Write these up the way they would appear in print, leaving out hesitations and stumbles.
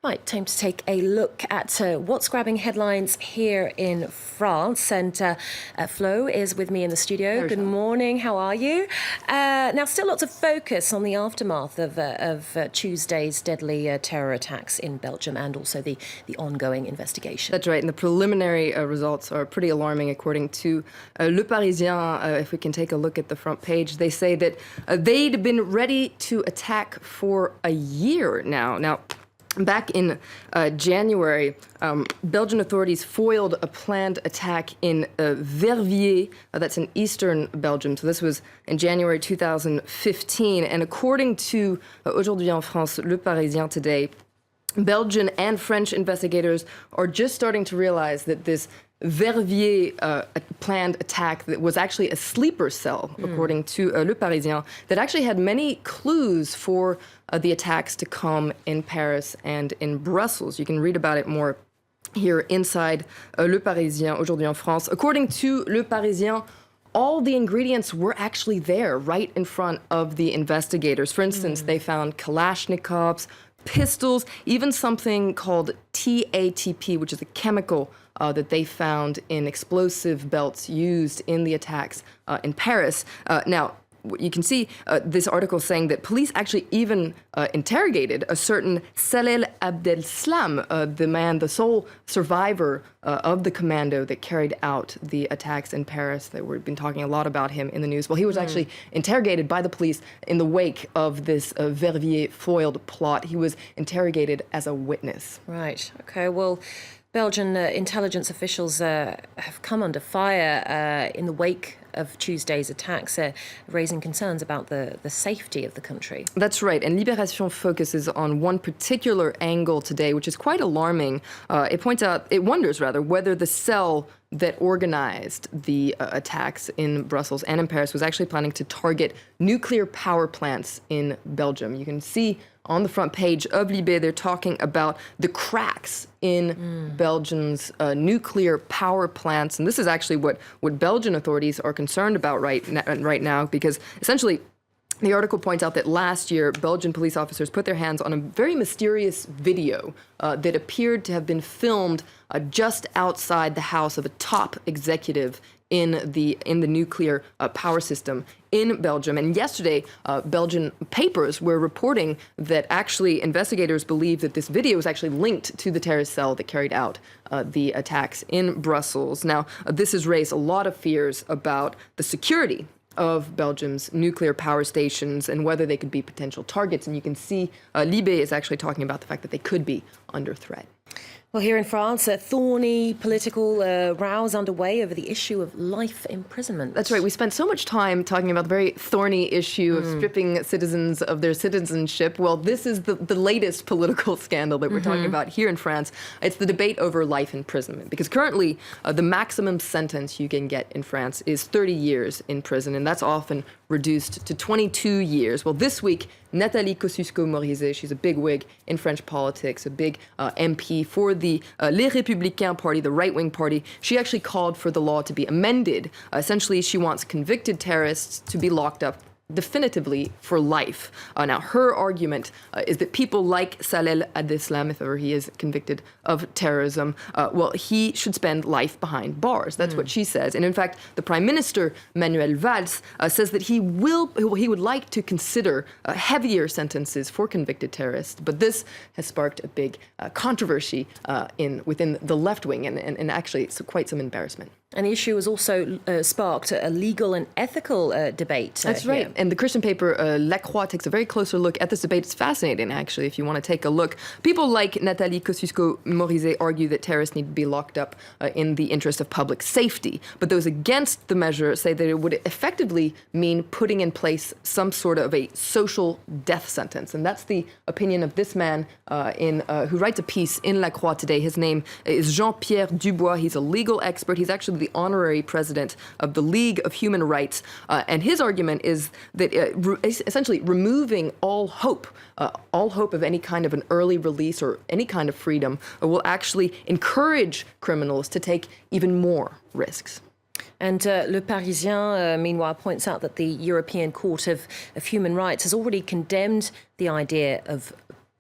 Right, time to take a look at what's grabbing headlines here in France. And Flo is with me in the studio. Good morning, how are you? Now, still lots of focus on the aftermath of Tuesday's deadly terror attacks in Belgium and also the ongoing investigation. That's right, and the preliminary results are pretty alarming according to Le Parisien. If we can take a look at the front page, they say that they'd been ready to attack for a year now. Back in January, Belgian authorities foiled a planned attack in Verviers, that's in eastern Belgium. So this was in January 2015. And according to Aujourd'hui en France, Le Parisien today, Belgian and French investigators are just starting to realize that this Verviers planned attack that was actually a sleeper cell, according to Le Parisien, that actually had many clues for the attacks to come in Paris and in Brussels. You can read about it more here inside Le Parisien, Aujourd'hui en France. According to Le Parisien, all the ingredients were actually there right in front of the investigators. For instance, they found Kalashnikovs, pistols, even something called TATP, which is a chemical that they found in explosive belts used in the attacks in Paris. Now, you can see this article saying that police actually even interrogated a certain Salel Abdeslam, the sole survivor of the commando that carried out the attacks in Paris. That we've been talking a lot about him in the news. Well, he was actually interrogated by the police in the wake of this Verviers foiled plot. He was interrogated as a witness. Right. Okay. Well, Belgian intelligence officials have come under fire in the wake of Tuesday's attacks, raising concerns about the safety of the country. That's right. And Libération focuses on one particular angle today, which is quite alarming. It wonders whether the cell that organized the attacks in Brussels and in Paris was actually planning to target nuclear power plants in Belgium. You can see on the front page of Libé, they're talking about the cracks in Belgium's nuclear power plants. And this is actually what Belgian authorities are concerned about right now, because essentially the article points out that last year, Belgian police officers put their hands on a very mysterious video that appeared to have been filmed just outside the house of a top executive in the nuclear power system in Belgium. And yesterday, Belgian papers were reporting that actually investigators believe that this video was actually linked to the terrorist cell that carried out the attacks in Brussels. Now, this has raised a lot of fears about the security of Belgium's nuclear power stations and whether they could be potential targets. And you can see Libé is actually talking about the fact that they could be under threat. Well, here in France, a thorny political rows underway over the issue of life imprisonment. That's right. We spent so much time talking about the very thorny issue of stripping citizens of their citizenship. Well, this is the latest political scandal that we're talking about here in France. It's the debate over life imprisonment, because currently the maximum sentence you can get in France is 30 years in prison, and that's often reduced to 22 years. Well, this week, Nathalie Kosciusko-Morizet, she's a big wig in French politics, a big MP for the Les Républicains party, the right-wing party. She actually called for the law to be amended. Essentially, she wants convicted terrorists to be locked up definitively for life. Now, her argument is that people like Salel Abdeslam, if ever he is convicted of terrorism, well, he should spend life behind bars. That's what she says. And in fact, the Prime Minister, Manuel Valls, says that he would like to consider heavier sentences for convicted terrorists. But this has sparked a big controversy within the left wing and actually quite some embarrassment. And the issue has also sparked a legal and ethical debate. That's right. Here. And the Christian paper La Croix takes a very closer look at this debate. It's fascinating, actually, if you want to take a look. People like Nathalie Kosciusko-Morizet argue that terrorists need to be locked up in the interest of public safety. But those against the measure say that it would effectively mean putting in place some sort of a social death sentence. And that's the opinion of this man who writes a piece in La Croix today. His name is Jean-Pierre Dubois. He's a legal expert. He's actually the honorary president of the League of Human Rights. And his argument is that essentially removing all hope of any kind of an early release or any kind of freedom will actually encourage criminals to take even more risks. And Le Parisien, meanwhile, points out that the European Court of Human Rights has already condemned the idea of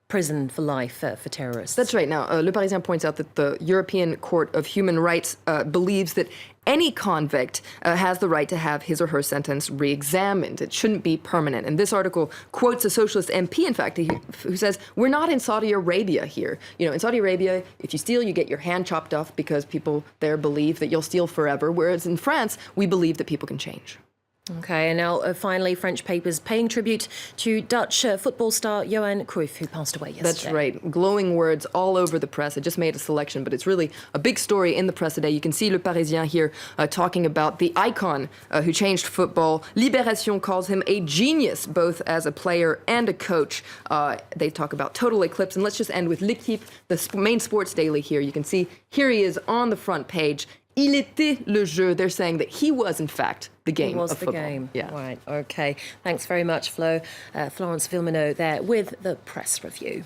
prison for life for terrorists. That's right. Now, Le Parisien points out that the European Court of Human Rights believes that any convict has the right to have his or her sentence re-examined. It shouldn't be permanent. And this article quotes a socialist MP, in fact, who says, we're not in Saudi Arabia here. You know, in Saudi Arabia, if you steal, you get your hand chopped off because people there believe that you'll steal forever. Whereas in France, we believe that people can change. Okay, and now finally, French papers paying tribute to Dutch football star Johan Cruyff, who passed away yesterday. That's right. Glowing words all over the press. I just made a selection, but it's really a big story in the press today. You can see Le Parisien here talking about the icon who changed football. Libération calls him a genius, both as a player and a coach. They talk about total eclipse. And let's just end with L'Équipe, the main sports daily here. You can see here he is on the front page. Il était le jeu. They're saying that he was, in fact, the game of football. He was the game. Yeah. Right. Okay. Thanks very much, Flo. Florence Villeminot there with the press review.